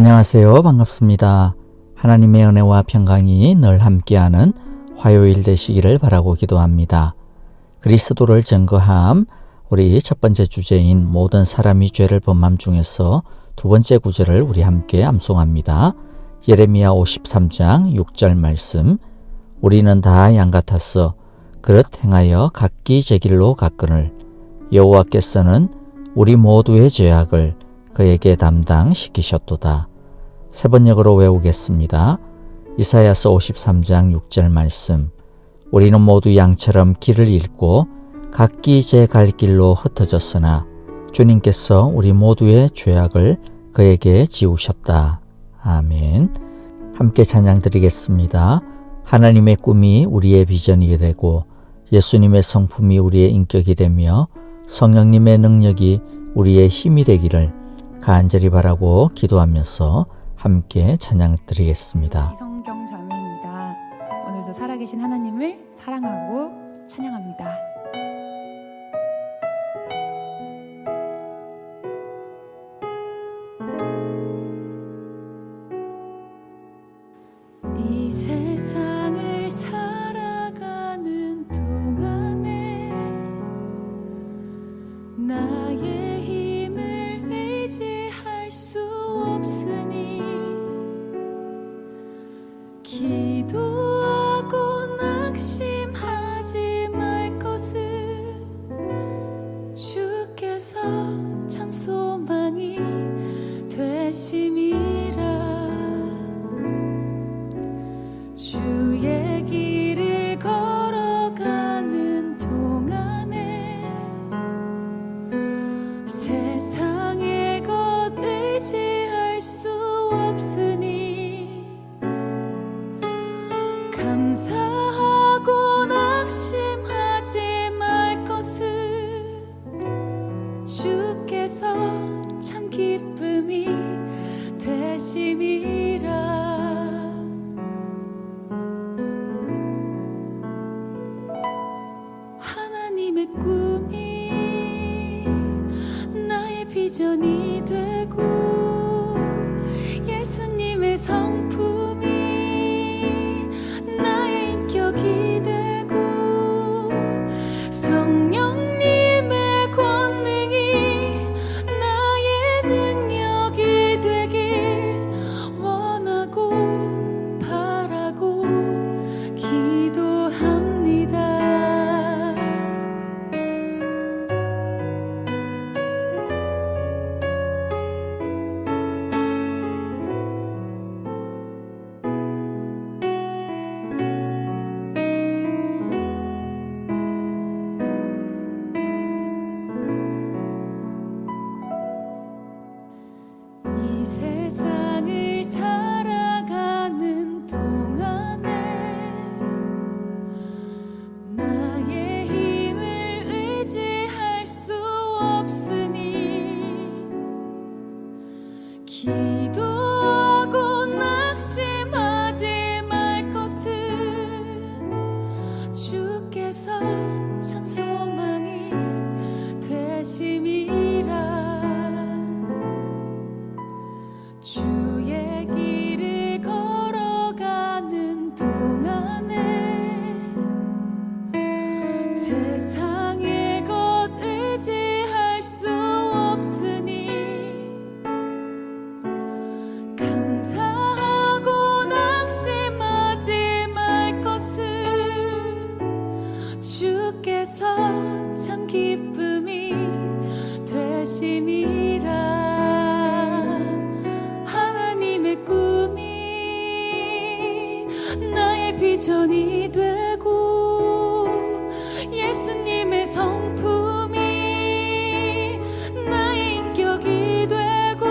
안녕하세요. 반갑습니다. 하나님의 은혜와 평강이 늘 함께하는 화요일 되시기를 바라고 기도합니다. 그리스도를 증거함, 우리 첫 번째 주제인 모든 사람이 죄를 범함 중에서 두 번째 구절을 우리 함께 암송합니다. 예레미야 53장 6절 말씀. 우리는 다 양 같아서 그릇 행하여 각기 제 길로 갔거늘 여호와께서는 우리 모두의 죄악을 그에게 담당시키셨도다. 세 번역으로 외우겠습니다. 이사야서 53장 6절 말씀. 우리는 모두 양처럼 길을 잃고 각기 제 갈 길로 흩어졌으나 주님께서 우리 모두의 죄악을 그에게 지우셨다. 아멘. 함께 찬양 드리겠습니다. 하나님의 꿈이 우리의 비전이 되고 예수님의 성품이 우리의 인격이 되며 성령님의 능력이 우리의 힘이 되기를 간절히 바라고 기도하면서 함께 찬양 드리겠습니다. 이성경 자매입니다. 오늘도 살아계신 하나님을 사랑하고 찬양합니다. 이 세상을 살아가는 동안에 나의 힘을 의지할 수 없으니 기도하고 낙심하지 말 것은 주께서 참 소망이 되심이라. 주의 길을 걸어가는 동안에 세상의 것 의지할 수 없으니 감사하고 낙심하지 말 것은 주께서 참 기쁨이 되심이라. 하나님의 꿈이 나의 비전이 되고 예수님의 성품이 나의 인격이 되고 성령님의 권능이 나의 능력이 되길 원하고 바라고 기도합니다. 이 세상을 살아가는 동안에 나의 힘을 의지할 수 없으니 기도하고 낙심하지 말 것은 주께서 참 소망이 되심이라. 주의 길을 걸어가는 동안에 세상의 것 의지할 수 없으니 감사하고 낙심하지 말 것은 주께서 참 기쁨이 되심이라. 하나님의 꿈이 나의 비전이 되고 예수님의 성품이 나의 인격이 되고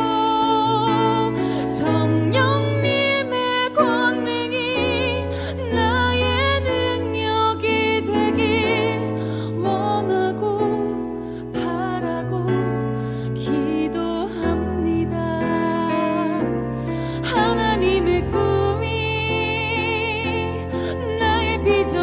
성령님의 권능이 나의 능력이 되길 원하고 바라고 기도합니다. 하나님의 꿈이 나의 비전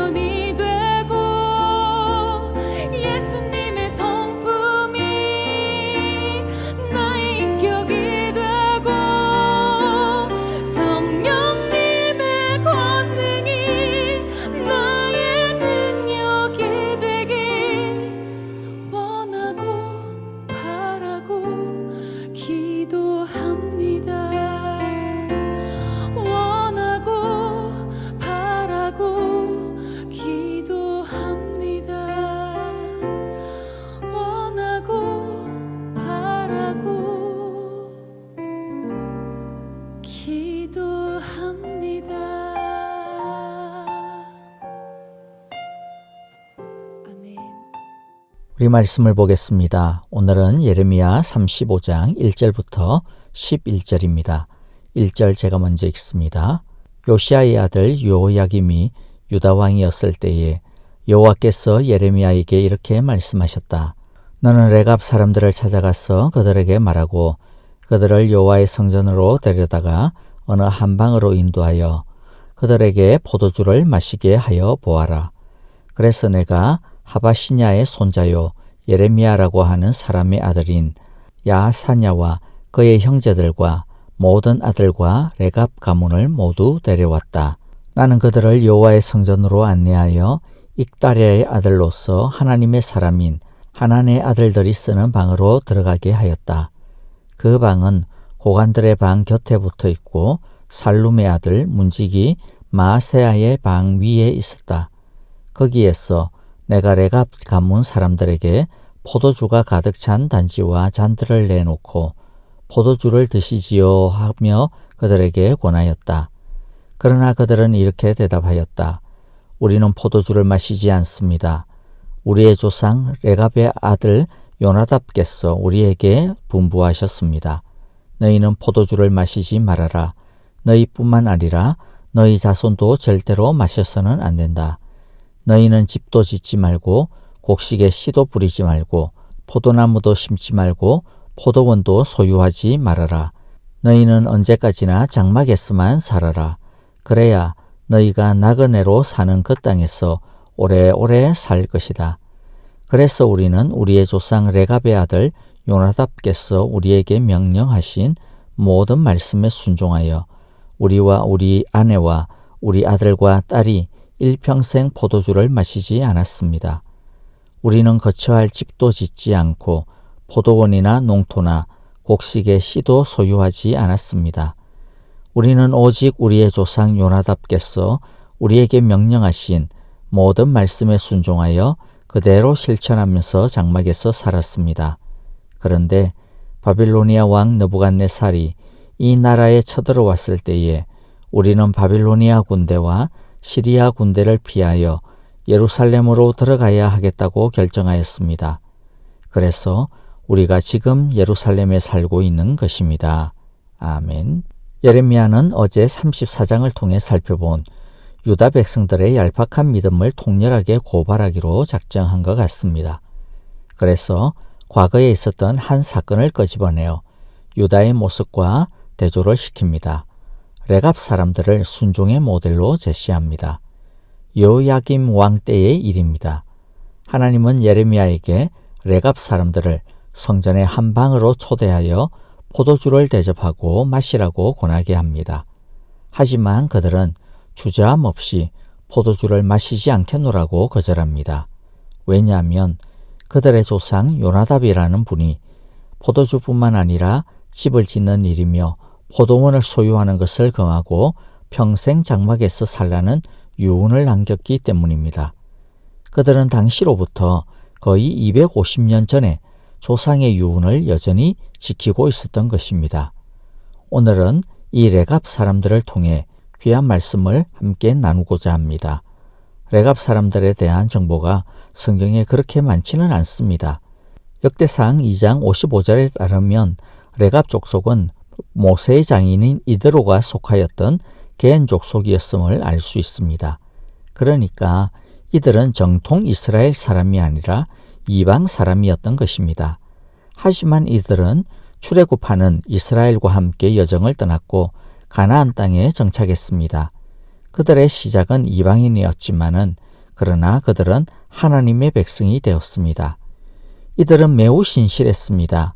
우리 말씀을 보겠습니다. 오늘은 예레미야 35장 1절부터 11절입니다. 1절 제가 먼저 읽습니다. 요시야의 아들 요야김이 유다 왕이었을 때에 여호와께서 예레미야에게 이렇게 말씀하셨다. 너는 레갑 사람들을 찾아가서 그들에게 말하고 그들을 여호와의 성전으로 데려다가 어느 한방으로 인도하여 그들에게 포도주를 마시게 하여 보아라. 그래서 내가 하바시냐의 손자요 예레미야라고 하는 사람의 아들인 야사냐와 그의 형제들과 모든 아들과 레갑 가문을 모두 데려왔다. 나는 그들을 여호와의 성전으로 안내하여 익다랴의 아들로서 하나님의 사람인 하난의 아들들이 쓰는 방으로 들어가게 하였다. 그 방은 고관들의 방 곁에 붙어 있고 살룸의 아들 문지기 마세야의 방 위에 있었다. 거기에서 내가 레갑 가문 사람들에게 포도주가 가득 찬 단지와 잔들을 내놓고 포도주를 드시지요 하며 그들에게 권하였다. 그러나 그들은 이렇게 대답하였다. 우리는 포도주를 마시지 않습니다. 우리의 조상 레갑의 아들 요나답께서 우리에게 분부하셨습니다. 너희는 포도주를 마시지 말아라. 너희뿐만 아니라 너희 자손도 절대로 마셔서는 안 된다. 너희는 집도 짓지 말고 곡식에 씨도 뿌리지 말고 포도나무도 심지 말고 포도원도 소유하지 말아라. 너희는 언제까지나 장막에서만 살아라. 그래야 너희가 나그네로 사는 그 땅에서 오래오래 살 것이다. 그래서 우리는 우리의 조상 레갑의 아들 요나답께서 우리에게 명령하신 모든 말씀에 순종하여 우리와 우리 아내와 우리 아들과 딸이 일평생 포도주를 마시지 않았습니다. 우리는 거처할 집도 짓지 않고 포도원이나 농토나 곡식의 씨도 소유하지 않았습니다. 우리는 오직 우리의 조상 요나답께서 우리에게 명령하신 모든 말씀에 순종하여 그대로 실천하면서 장막에서 살았습니다. 그런데 바빌로니아 왕 느부갓네살이 이 나라에 쳐들어왔을 때에 우리는 바빌로니아 군대와 시리아 군대를 피하여 예루살렘으로 들어가야 하겠다고 결정하였습니다. 그래서 우리가 지금 예루살렘에 살고 있는 것입니다. 아멘. 예레미야는 어제 34장을 통해 살펴본 유다 백성들의 얄팍한 믿음을 통렬하게 고발하기로 작정한 것 같습니다. 그래서 과거에 있었던 한 사건을 끄집어내어 유다의 모습과 대조를 시킵니다. 레갑 사람들을 순종의 모델로 제시합니다. 여호야김 왕 때의 일입니다. 하나님은 예레미야에게 레갑 사람들을 성전의 한 방으로 초대하여 포도주를 대접하고 마시라고 권하게 합니다. 하지만 그들은 주저함 없이 포도주를 마시지 않겠노라고 거절합니다. 왜냐하면 그들의 조상 요나답이라는 분이 포도주뿐만 아니라 집을 짓는 일이며 포도원을 소유하는 것을 금하고 평생 장막에서 살라는 유언을 남겼기 때문입니다. 그들은 당시로부터 거의 250년 전에 조상의 유언을 여전히 지키고 있었던 것입니다. 오늘은 이 레갑 사람들을 통해 귀한 말씀을 함께 나누고자 합니다. 레갑 사람들에 대한 정보가 성경에 그렇게 많지는 않습니다. 역대상 2장 55절에 따르면 레갑 족속은 모세의 장인인 이드로가 속하였던 겐 족속이었음을 알 수 있습니다. 그러니까 이들은 정통 이스라엘 사람이 아니라 이방 사람이었던 것입니다. 하지만 이들은 출애굽하는 이스라엘과 함께 여정을 떠났고 가나안 땅에 정착했습니다. 그들의 시작은 이방인이었지만은 그러나 그들은 하나님의 백성이 되었습니다. 이들은 매우 신실했습니다.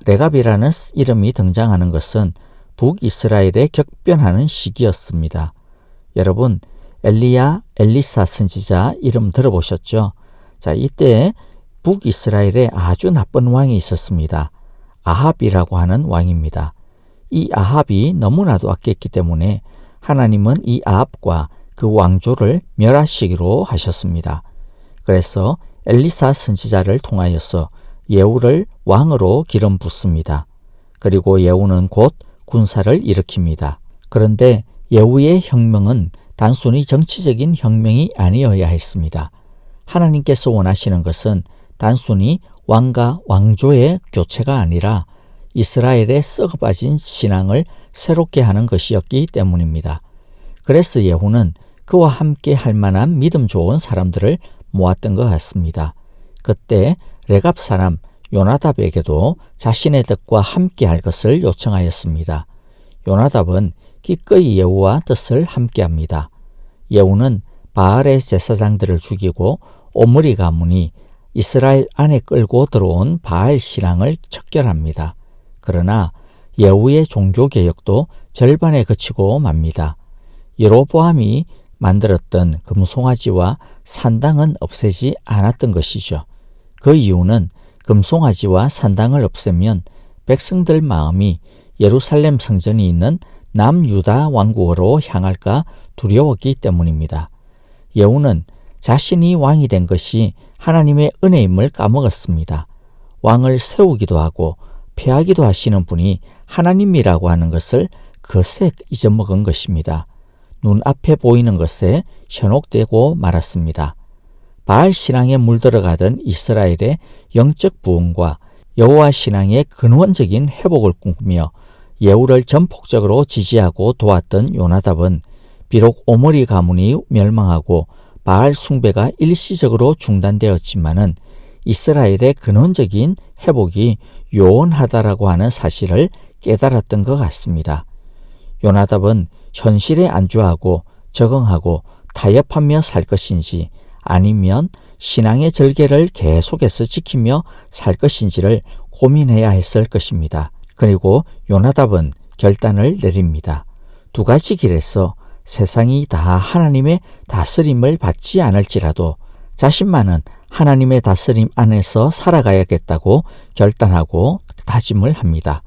레갑이라는 이름이 등장하는 것은 북이스라엘에 격변하는 시기였습니다. 여러분, 엘리사 선지자 이름 들어보셨죠? 자, 이때 북이스라엘에 아주 나쁜 왕이 있었습니다. 아합이라고 하는 왕입니다. 이 아합이 너무나도 악했기 때문에 하나님은 이 아합과 그 왕조를 멸하시기로 하셨습니다. 그래서 엘리사 선지자를 통하여서 예후를 왕으로 기름 붓습니다. 그리고 예후는 곧 군사를 일으킵니다. 그런데 예후의 혁명은 단순히 정치적인 혁명이 아니어야 했습니다. 하나님께서 원하시는 것은 단순히 왕과 왕조의 교체가 아니라 이스라엘의 썩어빠진 신앙을 새롭게 하는 것이었기 때문입니다. 그래서 예후는 그와 함께 할 만한 믿음 좋은 사람들을 모았던 것 같습니다. 그때 레갑 사람 요나답에게도 자신의 뜻과 함께 할 것을 요청하였습니다. 요나답은 기꺼이 예후와 뜻을 함께합니다. 예후는 바알의 제사장들을 죽이고 오므리 가문이 이스라엘 안에 끌고 들어온 바알 신앙을 척결합니다. 그러나 예후의 종교개혁도 절반에 그치고 맙니다. 여로보암이 만들었던 금송아지와 산당은 없애지 않았던 것이죠. 그 이유는 금송아지와 산당을 없애면 백성들 마음이 예루살렘 성전이 있는 남유다 왕국으로 향할까 두려웠기 때문입니다. 예후는 자신이 왕이 된 것이 하나님의 은혜임을 까먹었습니다. 왕을 세우기도 하고 폐하기도 하시는 분이 하나님이라고 하는 것을 그새 잊어먹은 것입니다. 눈앞에 보이는 것에 현혹되고 말았습니다. 바알 신앙에 물들어가던 이스라엘의 영적 부흥과 여호와 신앙의 근원적인 회복을 꿈꾸며 예후를 전폭적으로 지지하고 도왔던 요나답은 비록 오므리 가문이 멸망하고 바알 숭배가 일시적으로 중단되었지만은 이스라엘의 근원적인 회복이 요원하다라고 하는 사실을 깨달았던 것 같습니다. 요나답은 현실에 안주하고 적응하고 타협하며 살 것인지 아니면 신앙의 절개를 계속해서 지키며 살 것인지를 고민해야 했을 것입니다. 그리고 요나답은 결단을 내립니다. 두 가지 길에서 세상이 다 하나님의 다스림을 받지 않을지라도 자신만은 하나님의 다스림 안에서 살아가야겠다고 결단하고 다짐을 합니다.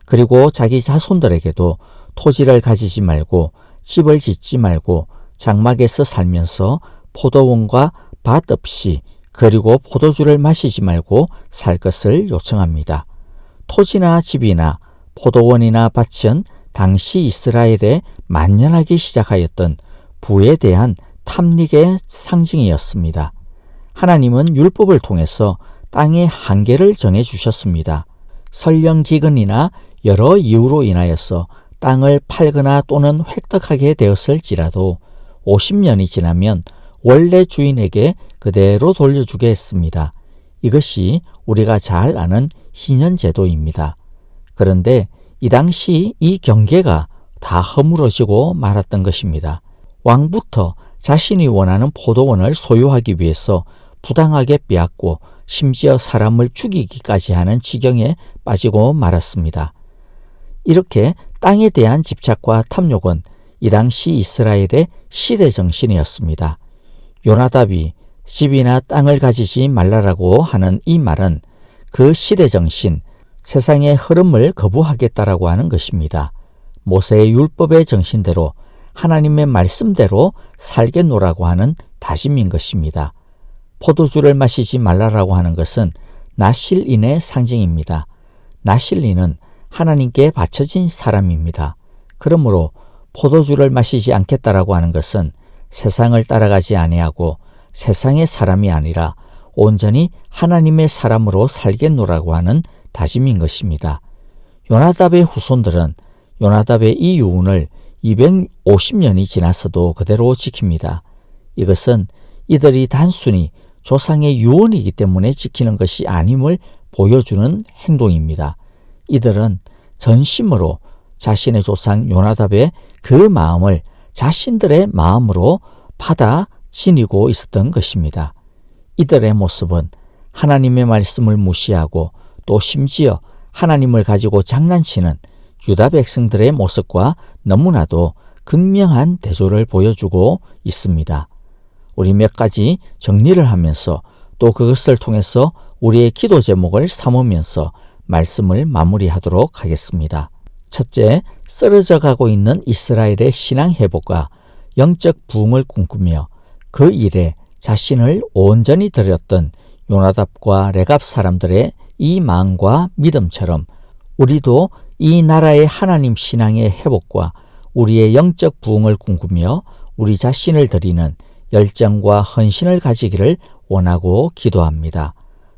그리고 자기 자손들에게도 토지를 가지지 말고 집을 짓지 말고 장막에서 살면서 포도원과 밭 없이 그리고 포도주를 마시지 말고 살 것을 요청합니다. 토지나 집이나 포도원이나 밭은 당시 이스라엘에 만연하기 시작하였던 부에 대한 탐닉의 상징이었습니다. 하나님은 율법을 통해서 땅의 한계를 정해주셨습니다. 설령기근이나 여러 이유로 인하여서 땅을 팔거나 또는 획득하게 되었을지라도 50년이 지나면 원래 주인에게 그대로 돌려주게 했습니다. 이것이 우리가 잘 아는 희년제도입니다. 그런데 이 당시 이 경계가 다 허물어지고 말았던 것입니다. 왕부터 자신이 원하는 포도원을 소유하기 위해서 부당하게 빼앗고 심지어 사람을 죽이기까지 하는 지경에 빠지고 말았습니다. 이렇게 땅에 대한 집착과 탐욕은 이 당시 이스라엘의 시대정신이었습니다. 요나답이 집이나 땅을 가지지 말라라고 하는 이 말은 그 시대정신, 세상의 흐름을 거부하겠다라고 하는 것입니다. 모세의 율법의 정신대로 하나님의 말씀대로 살겠노라고 하는 다짐인 것입니다. 포도주를 마시지 말라라고 하는 것은 나실인의 상징입니다. 나실인은 하나님께 바쳐진 사람입니다. 그러므로 포도주를 마시지 않겠다라고 하는 것은 세상을 따라가지 아니하고 세상의 사람이 아니라 온전히 하나님의 사람으로 살겠노라고 하는 다짐인 것입니다. 요나답의 후손들은 요나답의 이 유언을 250년이 지났어도 그대로 지킵니다. 이것은 이들이 단순히 조상의 유언이기 때문에 지키는 것이 아님을 보여주는 행동입니다. 이들은 전심으로 자신의 조상 요나답의 그 마음을 자신들의 마음으로 받아 지니고 있었던 것입니다. 이들의 모습은 하나님의 말씀을 무시하고 또 심지어 하나님을 가지고 장난치는 유다 백성들의 모습과 너무나도 극명한 대조를 보여주고 있습니다. 우리 몇 가지 정리를 하면서 또 그것을 통해서 우리의 기도 제목을 삼으면서 말씀을 마무리하도록 하겠습니다. 첫째, 쓰러져 가고 있는 이스라엘의 신앙 회복과 영적 부흥을 꿈꾸며 그 일에 자신을 온전히 드렸던 요나답과 레갑 사람들의 이 마음과 믿음처럼 우리도 이 나라의 하나님 신앙의 회복과 우리의 영적 부흥을 꿈꾸며 우리 자신을 드리는 열정과 헌신을 가지기를 원하고 기도합니다.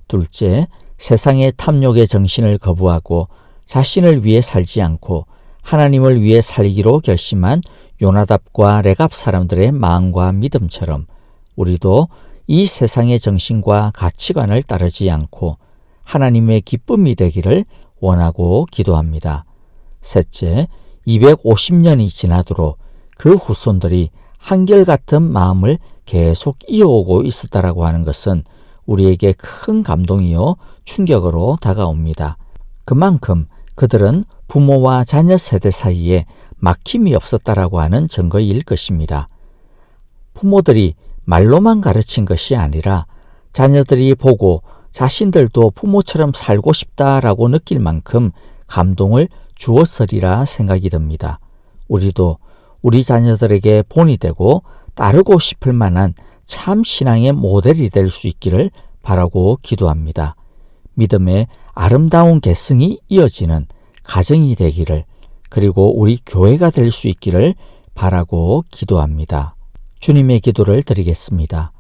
둘째, 세상의 탐욕의 정신을 거부하고 자신을 위해 살지 않고 하나님을 위해 살기로 결심한 요나답과 레갑 사람들의 마음과 믿음처럼 우리도 이 세상의 정신과 가치관을 따르지 않고 하나님의 기쁨이 되기를 원하고 기도합니다. 셋째, 250년이 지나도록 그 후손들이 한결같은 마음을 계속 이어오고 있었다라고 하는 것은 우리에게 큰 감동이요 충격으로 다가옵니다. 그만큼 그들은 부모와 자녀 세대 사이에 막힘이 없었다라고 하는 증거일 것입니다. 부모들이 말로만 가르친 것이 아니라 자녀들이 보고 자신들도 부모처럼 살고 싶다라고 느낄 만큼 감동을 주었으리라 생각이 듭니다. 우리도 우리 자녀들에게 본이 되고 따르고 싶을 만한 참 신앙의 모델이 될 수 있기를 바라고 기도합니다. 믿음의 아름다운 계승이 이어지는 가정이 되기를, 그리고 우리 교회가 될 수 있기를 바라고 기도합니다. 주님의 기도를 드리겠습니다.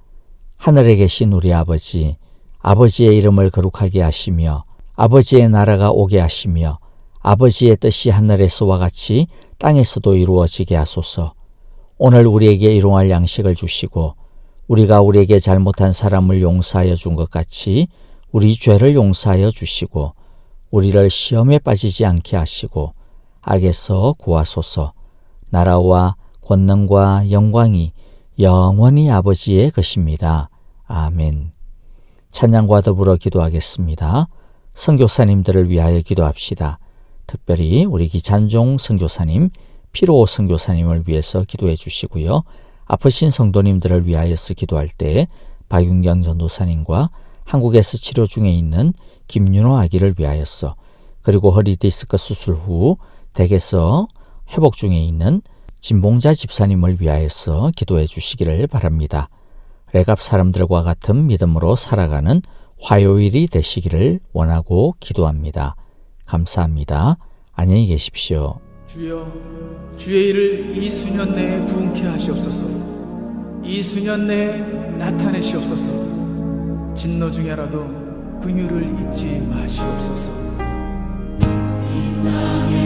하늘에 계신 우리 아버지, 아버지의 이름을 거룩하게 하시며 아버지의 나라가 오게 하시며 아버지의 뜻이 하늘에서와 같이 땅에서도 이루어지게 하소서. 오늘 우리에게 일용할 양식을 주시고 우리가 우리에게 잘못한 사람을 용서하여 준 것 같이 우리 죄를 용서하여 주시고 우리를 시험에 빠지지 않게 하시고 악에서 구하소서. 나라와 권능과 영광이 영원히 아버지의 것입니다. 아멘. 찬양과 더불어 기도하겠습니다. 선교사님들을 위하여 기도합시다. 특별히 우리 기찬종 선교사님, 피로 선교사님을 위해서 기도해 주시고요. 아프신 성도님들을 위하여서 기도할 때 박윤경 전도사님과 한국에서 치료 중에 있는 김윤호 아기를 위하여서, 그리고 허리 디스크 수술 후 댁에서 회복 중에 있는 진봉자 집사님을 위하여서 기도해 주시기를 바랍니다. 레갑 사람들과 같은 믿음으로 살아가는 화요일이 되시기를 원하고 기도합니다. 감사합니다. 안녕히 계십시오. 주여, 주의 일을 이 수년 내에 부응케 하시옵소서. 이 수년 내에 나타내시옵소서. 진노 중에라도 긍휼을 잊지 마시옵소서. 이 땅에